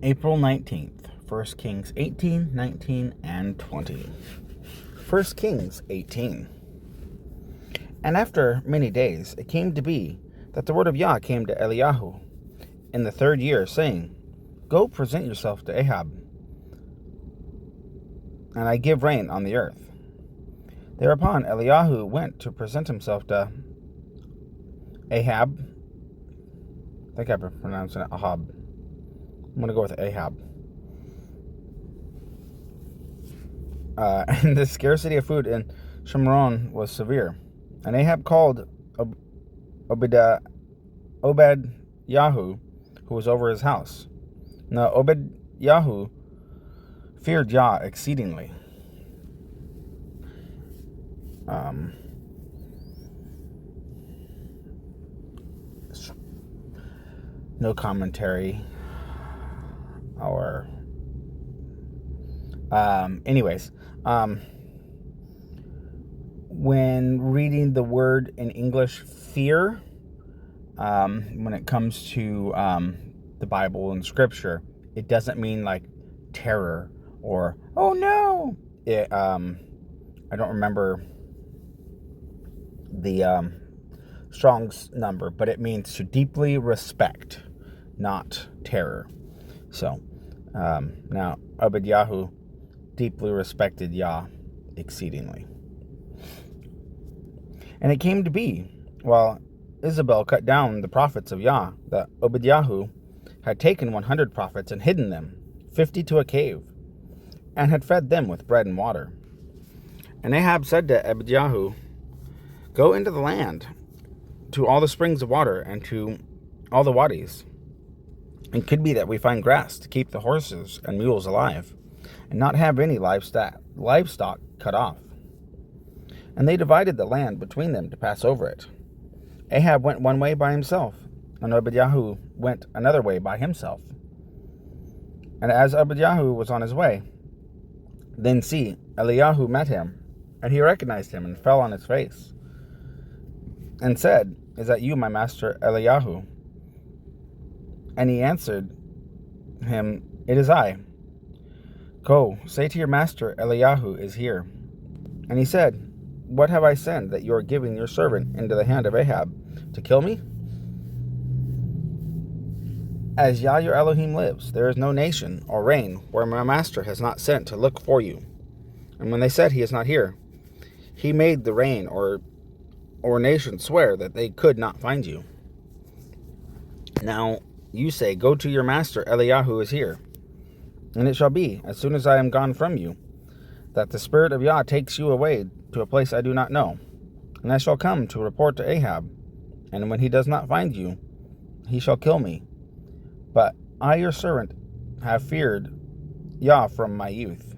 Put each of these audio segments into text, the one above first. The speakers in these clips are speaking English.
April 19th, 1 Kings 18, 19, and 20. 1 Kings 18. And after many days it came to be that the word of Yah came to Eliyahu in the 3rd year, saying, Go present yourself to Ahab, and I give rain on the earth. Thereupon Eliyahu went to present himself to Ahab. I think I'm pronouncing it Ahab. I'm going to go with Ahab. And the scarcity of food in Shomron was severe. And Ahab called Obed-Yahu, who was over his house. Now Obed-Yahu feared Yah exceedingly. No commentary or anyways, when reading the word in English fear, when it comes to the Bible and scripture, it doesn't mean like terror or oh no. I don't remember the Strong's number, but it means to deeply respect, not terror. So now Obed-Yahu deeply respected Yah exceedingly. And it came to be, while Isabel cut down the prophets of Yah, that Obed-Yahu had taken 100 prophets and hidden them, 50 to a cave, and had fed them with bread and water. And Ahab said to Obed-Yahu, Go into the land, to all the springs of water, and to all the wadis. It could be that we find grass to keep the horses and mules alive, and not have any livestock cut off. And they divided the land between them to pass over it. Ahab went one way by himself, and Obed-Yahu went another way by himself. And as Obed-Yahu was on his way, then see, Eliyahu met him, and he recognized him and fell on his face, and said, Is that you, my master Eliyahu? And he answered him, It is I. Go, say to your master Eliyahu is here. And he said, What have I sinned that you are giving your servant into the hand of Ahab to kill me? As Yah your Elohim lives, there is no nation or reign where my master has not sent to look for you. And when they said he is not here, he made the reign or nation swear that they could not find you. Now you say, Go to your master Eliyahu is here. And it shall be, as soon as I am gone from you, that the Spirit of Yah takes you away to a place I do not know. And I shall come to report to Ahab. And when he does not find you, he shall kill me. But I, your servant, have feared Yah from my youth.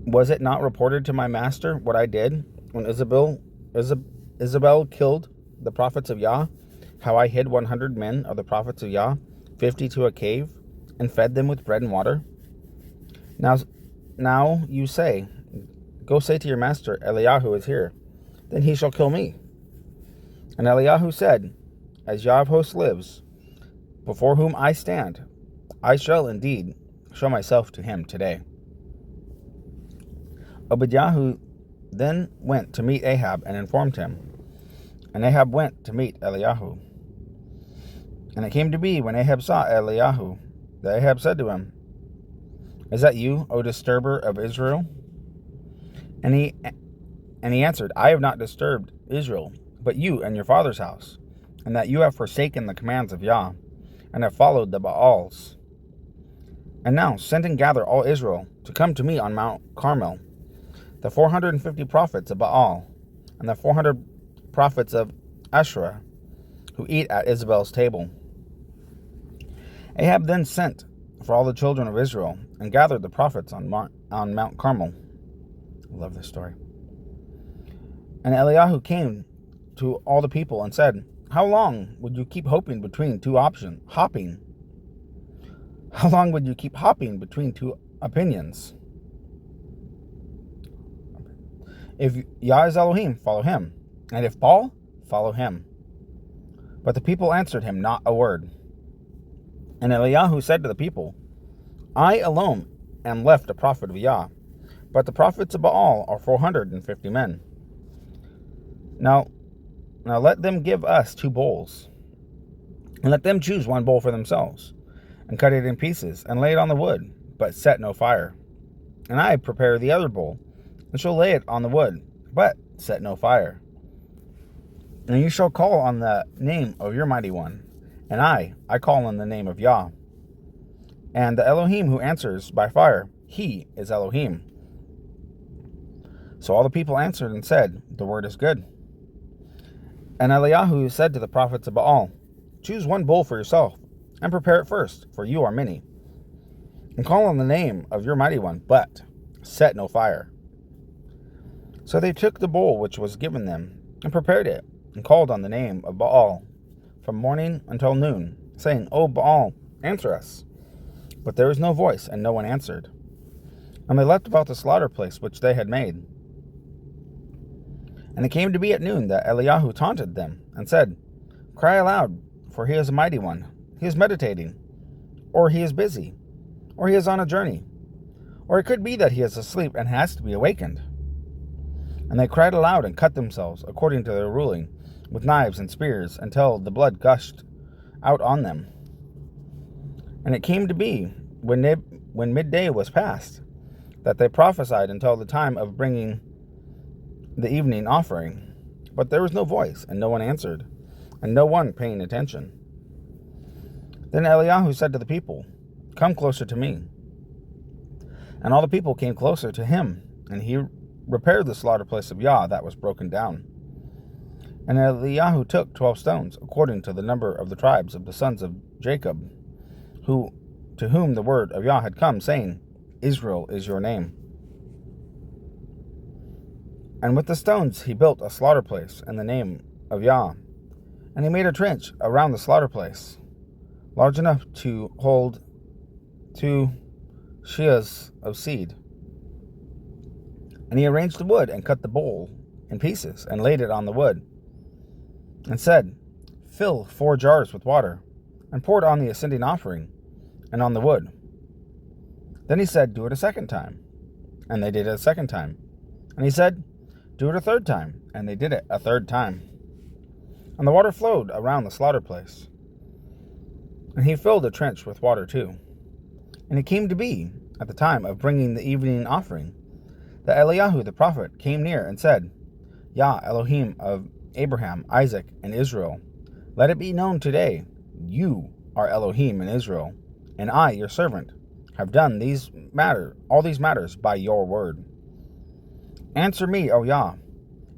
Was it not reported to my master what I did when Isabel killed the prophets of Yah? How I hid 100 men of the prophets of Yah, 50 to a cave, and fed them with bread and water? Now you say, Go say to your master, Eliyahu is here. Then he shall kill me. And Eliyahu said, As Yah of hosts lives, before whom I stand, I shall indeed show myself to him today. Obed-Yahu then went to meet Ahab and informed him. And Ahab went to meet Eliyahu. And it came to be, when Ahab saw Eliyahu, that Ahab said to him, Is that you, O disturber of Israel? And he answered, I have not disturbed Israel, but you and your father's house, and that you have forsaken the commands of Yah, and have followed the Baals. And now send and gather all Israel to come to me on Mount Carmel, the 450 prophets of Baal, and the 400 prophets of Asherah, who eat at Isabel's table. Ahab then sent for all the children of Israel, and gathered the prophets on Mount Carmel. I love this story. And Eliyahu came to all the people and said, How long would you keep hopping between two opinions? How long would you keep hopping between two opinions? If Yah is Elohim, follow him. And if Baal, follow him. But the people answered him not a word. And Eliyahu said to the people, I alone am left a prophet of Yah, but the prophets of Baal are 450 men. Now let them give us 2 bowls, and let them choose 1 bowl for themselves, and cut it in pieces, and lay it on the wood, but set no fire. And I prepare the other bowl, and shall lay it on the wood, but set no fire. And you shall call on the name of your mighty one, and I call on the name of Yah. And the Elohim who answers by fire, he is Elohim. So all the people answered and said, the word is good. And Eliyahu said to the prophets of Baal, choose 1 bull for yourself, and prepare it first, for you are many. And call on the name of your mighty one, but set no fire. So they took the bull which was given them, and prepared it, and called on the name of Baal from morning until noon, saying, O Baal, answer us. But there was no voice, and no one answered. And they left about the slaughter place which they had made. And it came to be at noon that Eliyahu taunted them, and said, cry aloud, for he is a mighty one. He is meditating, or he is busy, or he is on a journey, or it could be that he is asleep and has to be awakened. And they cried aloud and cut themselves, according to their ruling, with knives and spears, until the blood gushed out on them. And it came to be, when midday was past, that they prophesied until the time of bringing the evening offering. But there was no voice, and no one answered, and no one paying attention. Then Eliyahu said to the people, come closer to me. And all the people came closer to him, and he repaired the slaughter place of Yah that was broken down. And Eliyahu took 12 stones, according to the number of the tribes of the sons of Jacob, to whom the word of Yah had come, saying, Israel is your name. And with the stones he built a slaughter place in the name of Yah. And he made a trench around the slaughter place, large enough to hold 2 sheas of seed. And he arranged the wood, and cut the bowl in pieces, and laid it on the wood, and said, fill 4 jars with water, and pour it on the ascending offering, and on the wood. Then he said, do it a second time. And they did it a second time. And he said, do it a third time. And they did it a third time. And the water flowed around the slaughter place. And he filled the trench with water too. And it came to be, at the time of bringing the evening offering, that Eliyahu the prophet came near and said, Yah, Elohim of Abraham, Isaac, and Israel, let it be known today, you are Elohim in Israel, and I, your servant, have done all these matters by your word. Answer me, O Yah,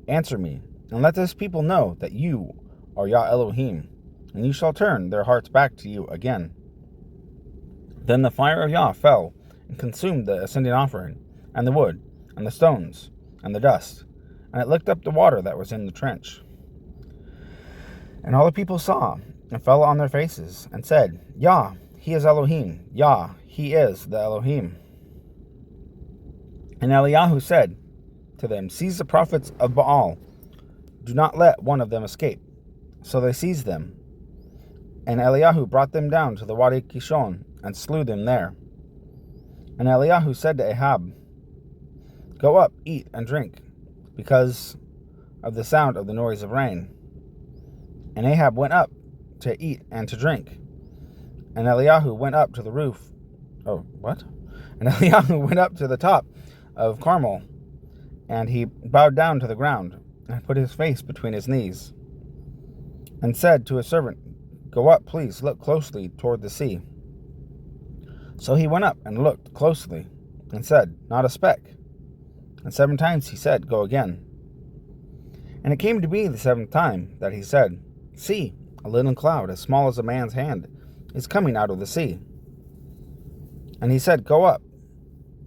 answer me, and let this people know that you are Yah Elohim, and you shall turn their hearts back to you again. Then the fire of Yah fell and consumed the ascending offering, and the wood, and the stones, and the dust, and it licked up the water that was in the trench. And all the people saw, and fell on their faces, and said, Yah, he is Elohim, Yah, he is the Elohim. And Eliyahu said to them, seize the prophets of Baal, do not let one of them escape. So they seized them. And Eliyahu brought them down to the Wadi Kishon, and slew them there. And Eliyahu said to Ahab, go up, eat and drink, because of the sound of the noise of rain. And Ahab went up to eat and to drink. And Eliyahu went up to the roof. And Eliyahu went up to the top of Carmel, and he bowed down to the ground, and put his face between his knees, and said to his servant, go up, please, look closely toward the sea. So he went up and looked closely, and said, not a speck. And 7 times he said, go again. And it came to be the 7th time that he said, see, a little cloud as small as a man's hand is coming out of the sea. And he said, go up.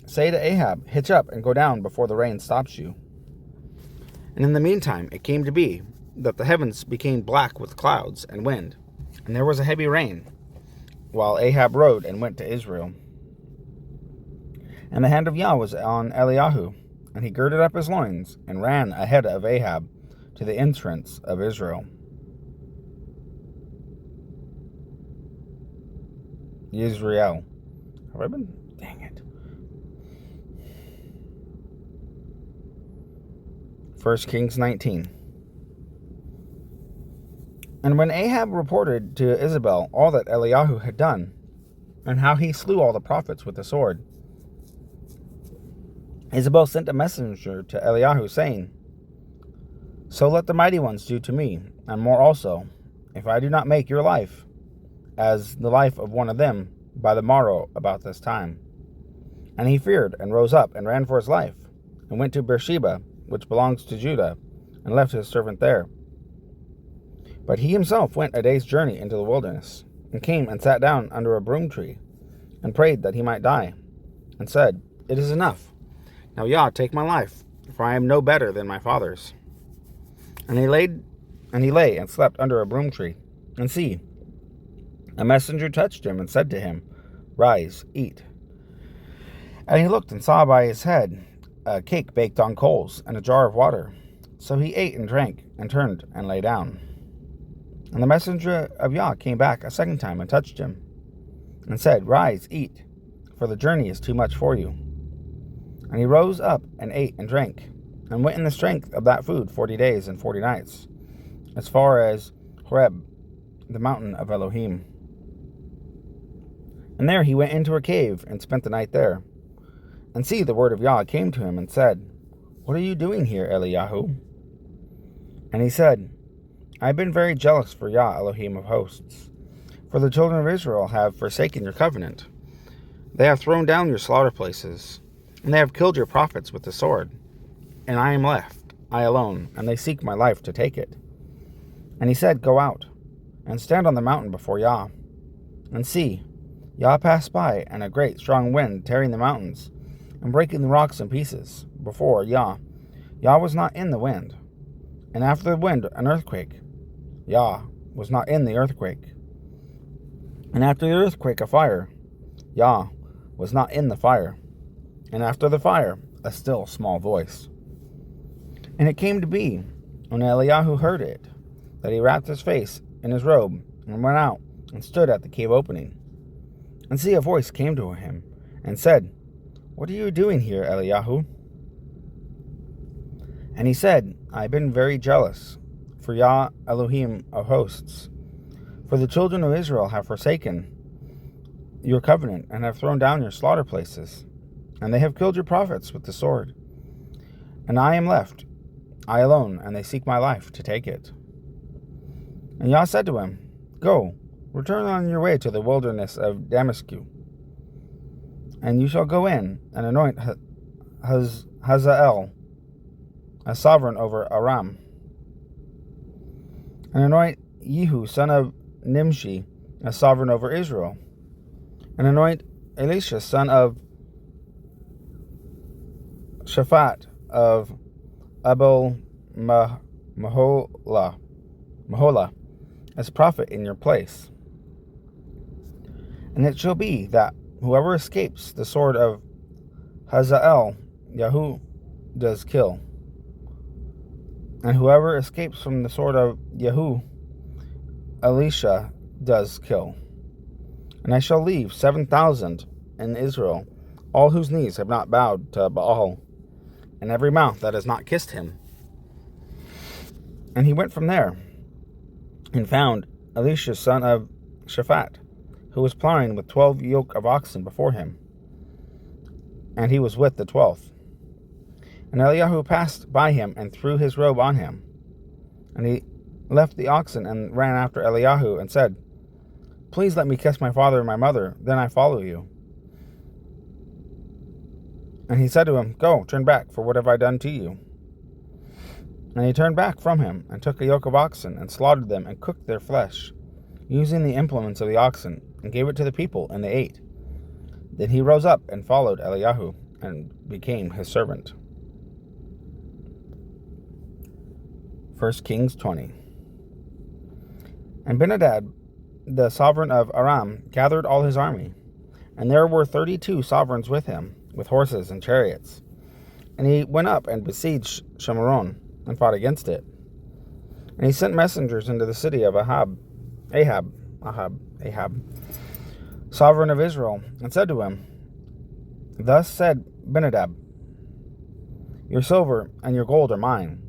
Say to Ahab, hitch up and go down before the rain stops you. And in the meantime it came to be that the heavens became black with clouds and wind, and there was a heavy rain, while Ahab rode and went to Israel. And the hand of Yah was on Eliyahu, and he girded up his loins, and ran ahead of Ahab to the entrance of Israel. Israel. Have I been? Dang it. 1 Kings 19. And when Ahab reported to Isabel all that Eliyahu had done, and how he slew all the prophets with the sword, Isabel sent a messenger to Eliyahu, saying, So let the mighty ones do to me, and more also, if I do not make your life as the life of one of them by the morrow about this time. And he feared, and rose up, and ran for his life, and went to Beersheba, which belongs to Judah, and left his servant there. But he himself went a day's journey into the wilderness, and came and sat down under a broom tree, and prayed that he might die, and said, It is enough. Now Yah, take my life, for I am no better than my fathers. And he lay and slept under a broom tree. And see, a messenger touched him and said to him, Rise, eat. And he looked and saw by his head a cake baked on coals and a jar of water. So he ate and drank, and turned and lay down. And the messenger of Yah came back a second time and touched him, and said, Rise, eat, for the journey is too much for you. And he rose up and ate and drank, and went in the strength of that food 40 days and 40 nights, as far as Horeb, the mountain of Elohim. And there he went into a cave and spent the night there. And see, the word of Yah came to him and said, What are you doing here, Eliyahu? And he said, I have been very jealous for Yah, Elohim of hosts, for the children of Israel have forsaken your covenant. They have thrown down your slaughter places, and they have killed your prophets with the sword. And I am left, I alone, and they seek my life to take it. And he said, Go out, and stand on the mountain before Yah. And see, Yah passed by, and a great strong wind tearing the mountains, and breaking the rocks in pieces, before Yah. Yah was not in the wind. And after the wind, an earthquake. Yah was not in the earthquake. And after the earthquake, a fire. Yah was not in the fire. And after the fire, a still small voice. And it came to be, when Eliyahu heard it, that he wrapped his face in his robe, and went out, and stood at the cave opening. And see, a voice came to him, and said, What are you doing here, Eliyahu? And he said, I have been very jealous for Yah, Elohim of hosts, for the children of Israel have forsaken your covenant, and have thrown down your slaughter places, and they have killed your prophets with the sword. And I am left, I alone, and they seek my life to take it. And Yah said to him, Go, return on your way to the wilderness of Damascus, and you shall go in and anoint Hazael as sovereign over Aram, and anoint Yehu son of Nimshi as sovereign over Israel, and anoint Elisha son of Shaphat of Abel Mahola as prophet in your place. And it shall be that whoever escapes the sword of Hazael, Yahu does kill. And whoever escapes from the sword of Yahu, Elisha does kill. And I shall leave 7,000 in Israel, all whose knees have not bowed to Baal, and every mouth that has not kissed him. And he went from there, and found Elisha son of Shaphat, who was plowing with 12 yoke of oxen before him, and he was with the 12th. And Eliyahu passed by him and threw his robe on him. And he left the oxen and ran after Eliyahu and said, Please let me kiss my father and my mother, then I follow you. And he said to him, Go, turn back, for what have I done to you? And he turned back from him, and took a yoke of oxen, and slaughtered them, and cooked their flesh, using the implements of the oxen, and gave it to the people, and they ate. Then he rose up and followed Eliyahu, and became his servant. 1 Kings 20. And Benhadad, the sovereign of Aram, gathered all his army, and there were 32 sovereigns with him, with horses and chariots. And he went up and besieged Shemaron, and fought against it. And he sent messengers into the city of Ahab. sovereign of Israel, and said to him, Thus said Ben-Hadad, Your silver and your gold are mine.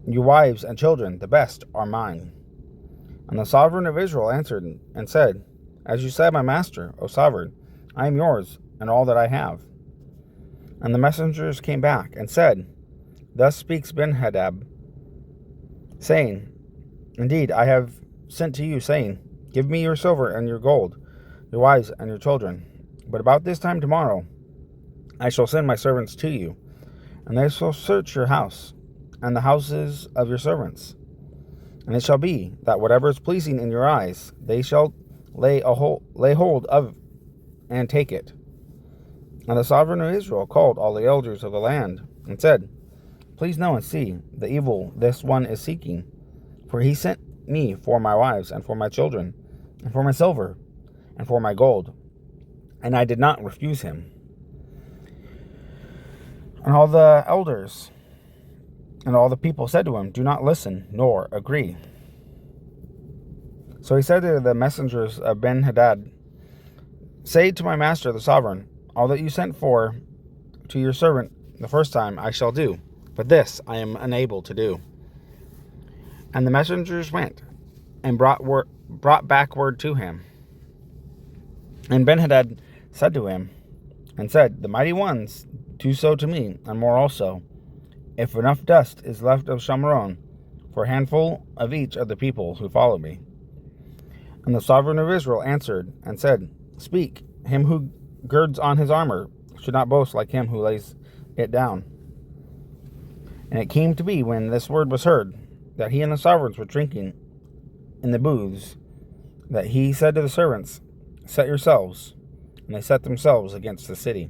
Your wives and children, the best, are mine. And the sovereign of Israel answered and said, As you said, my master, O sovereign, I am yours, and all that I have. And the messengers came back and said, Thus speaks Ben-Hadad, saying, Indeed, I have sent to you, saying, Give me your silver and your gold, your wives and your children. But about this time tomorrow I shall send my servants to you, and they shall search your house and the houses of your servants. And it shall be that whatever is pleasing in your eyes, they shall lay hold of and take it. And the sovereign of Israel called all the elders of the land and said, Please know and see the evil this one is seeking, for he sent me for my wives and for my children, and for my silver and for my gold, and I did not refuse him. And all the elders and all the people said to him, Do not listen nor agree. So he said to the messengers of Ben-Hadad, Say to my master the sovereign, All that you sent for to your servant the first time I shall do, but this I am unable to do. And the messengers went and brought back word to him. And Ben-Hadad said to him, and said, The mighty ones do so to me, and more also, if enough dust is left of Shomron, for a handful of each of the people who follow me. And the sovereign of Israel answered and said, Speak, him who girds on his armor should not boast like him who lays it down. And it came to be, when this word was heard, that he and the sovereigns were drinking in the booths, that he said to the servants, Set yourselves. And they set themselves against the city.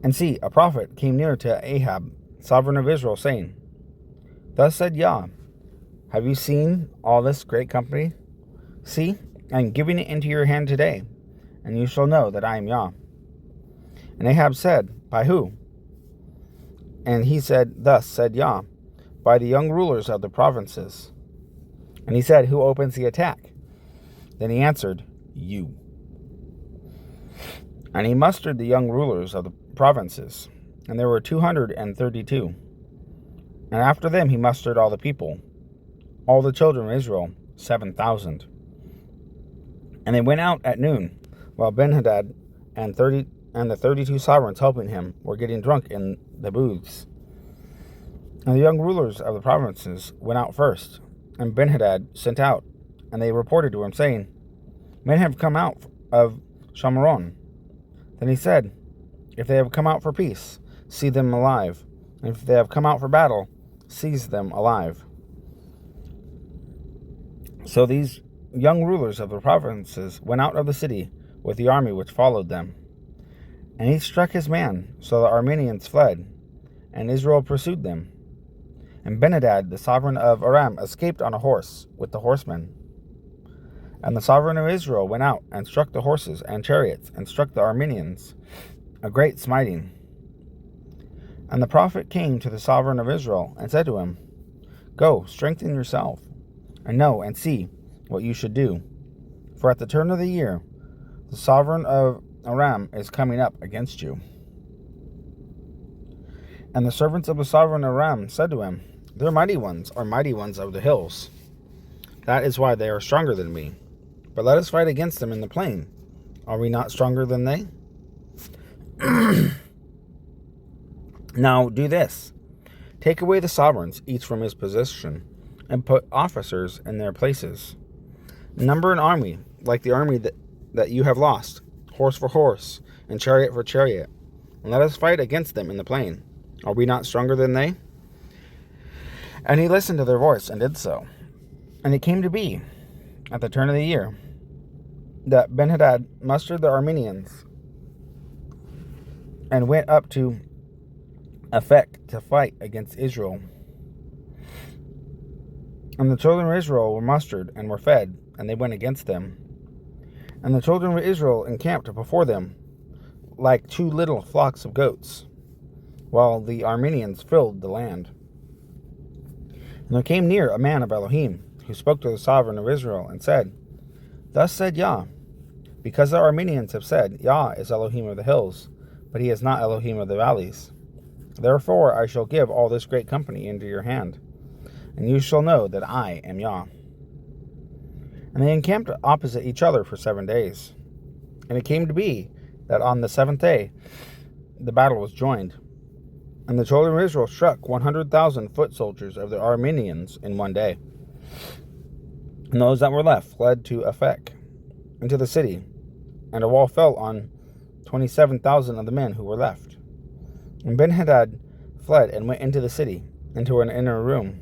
And see, a prophet came near to Ahab, sovereign of Israel, saying, Thus said Yah, Have you seen all this great company? See, I am giving it into your hand today, and you shall know that I am Yah. And Ahab said, By who? And he said, Thus said Yah, By the young rulers of the provinces. And he said, Who opens the attack? Then he answered, You. And he mustered the young rulers of the provinces, and there were 232. And after them he mustered all the people, all the children of Israel, 7,000. And they went out at noon, while Ben-Hadad and the 32 sovereigns helping him were getting drunk in the booths. And the young rulers of the provinces went out first, and Ben-Hadad sent out, and they reported to him, saying, Men have come out of Shomron. Then he said, If they have come out for peace, see them alive. And if they have come out for battle, seize them alive. So these young rulers of the provinces went out of the city with the army which followed them. And he struck his man, so the Arameans fled, and Israel pursued them. And Ben-Hadad, the sovereign of Aram, escaped on a horse with the horsemen. And the sovereign of Israel went out and struck the horses and chariots, and struck the Arameans, a great smiting. And the prophet came to the sovereign of Israel, and said to him, Go, strengthen yourself, and know and see what you should do. For at the turn of the year, the sovereign of Aram is coming up against you. And the servants of the sovereign of Aram said to him, Their mighty ones are mighty ones of the hills. That is why they are stronger than we. But let us fight against them in the plain. Are we not stronger than they? Now do this. Take away the sovereigns, each from his position, and put officers in their places. Number an army, like the army that you have lost, horse for horse, and chariot for chariot, and let us fight against them in the plain. Are we not stronger than they? And he listened to their voice, and did so. And it came to be, at the turn of the year, that Ben-Hadad mustered the Arameans, and went up to Aphek to fight against Israel. And the children of Israel were mustered, and were fed, and they went against them. And the children of Israel encamped before them, like two little flocks of goats, while the Arameans filled the land. And there came near a man of Elohim, who spoke to the sovereign of Israel, and said, Thus said Yah, because the Armenians have said, Yah is Elohim of the hills, but he is not Elohim of the valleys. Therefore I shall give all this great company into your hand, and you shall know that I am Yah. And they encamped opposite each other for 7 days. And it came to be that on the 7th day the battle was joined, and the children of Israel struck 100,000 foot soldiers of the Armenians in 1 day. And those that were left fled to Aphek, into the city, and a wall fell on 27,000 of the men who were left. And Benhadad fled and went into the city, into an inner room.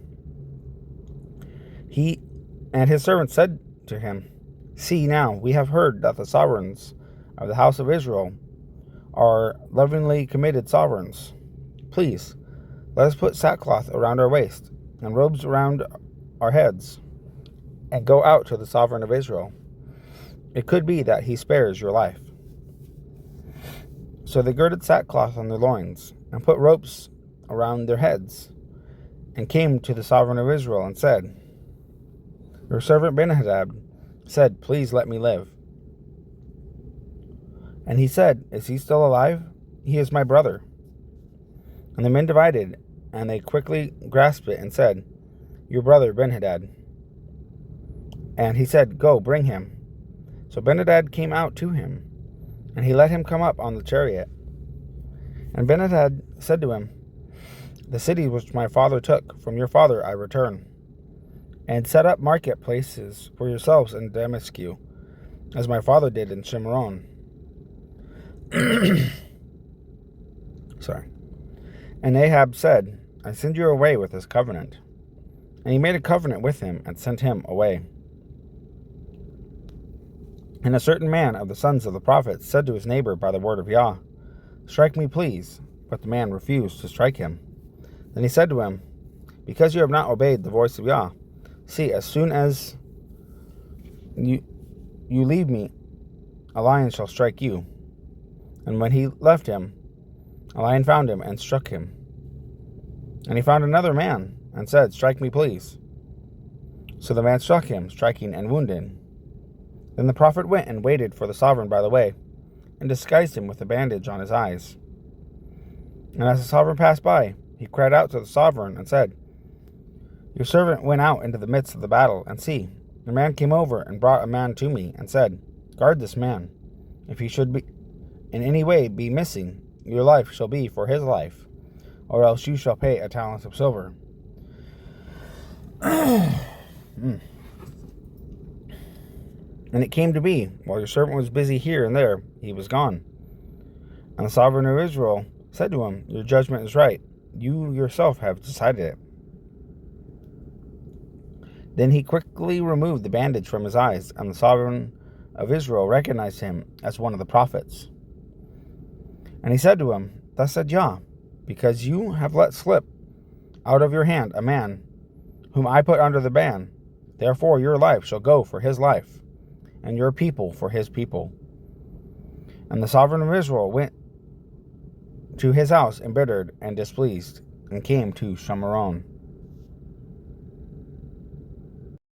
He and his servants said to him, See now, we have heard that the sovereigns of the house of Israel are lovingly committed sovereigns. Please, let us put sackcloth around our waist, and robes around our heads, and go out to the sovereign of Israel. It could be that he spares your life. So they girded sackcloth on their loins, and put ropes around their heads, and came to the sovereign of Israel, and said, Your servant Benhadad said, Please let me live. And he said, Is he still alive? He is my brother. And the men divided, and they quickly grasped it, and said, Your brother Benhadad. And he said, Go, bring him. So Benhadad came out to him, and he let him come up on the chariot. And Benhadad said to him, The city which my father took from your father I return, and set up marketplaces for yourselves in Damascus, as my father did in Shimron. Sorry. And Ahab said, I send you away with this covenant. And he made a covenant with him, and sent him away. And a certain man of the sons of the prophets said to his neighbor by the word of Yah, Strike me, please. But the man refused to strike him. Then he said to him, Because you have not obeyed the voice of Yah, see, as soon as you leave me, a lion shall strike you. And when he left him, a lion found him and struck him. And he found another man, and said, Strike me, please. So the man struck him, striking and wounding. Then the prophet went and waited for the sovereign by the way, and disguised him with a bandage on his eyes. And as the sovereign passed by, he cried out to the sovereign, and said, Your servant went out into the midst of the battle, and see, a man came over and brought a man to me, and said, Guard this man. If he should be in any way be missing, your life shall be for his life, or else you shall pay a talent of silver. And it came to be, while your servant was busy here and there, he was gone. And the sovereign of Israel said to him, Your judgment is right. You yourself have decided it. Then he quickly removed the bandage from his eyes, and the sovereign of Israel recognized him as one of the prophets. And he said to him, Thus said Yah, because you have let slip out of your hand a man whom I put under the ban, therefore your life shall go for his life, and your people for his people. And the sovereign of Israel went to his house embittered and displeased, and came to Shomron.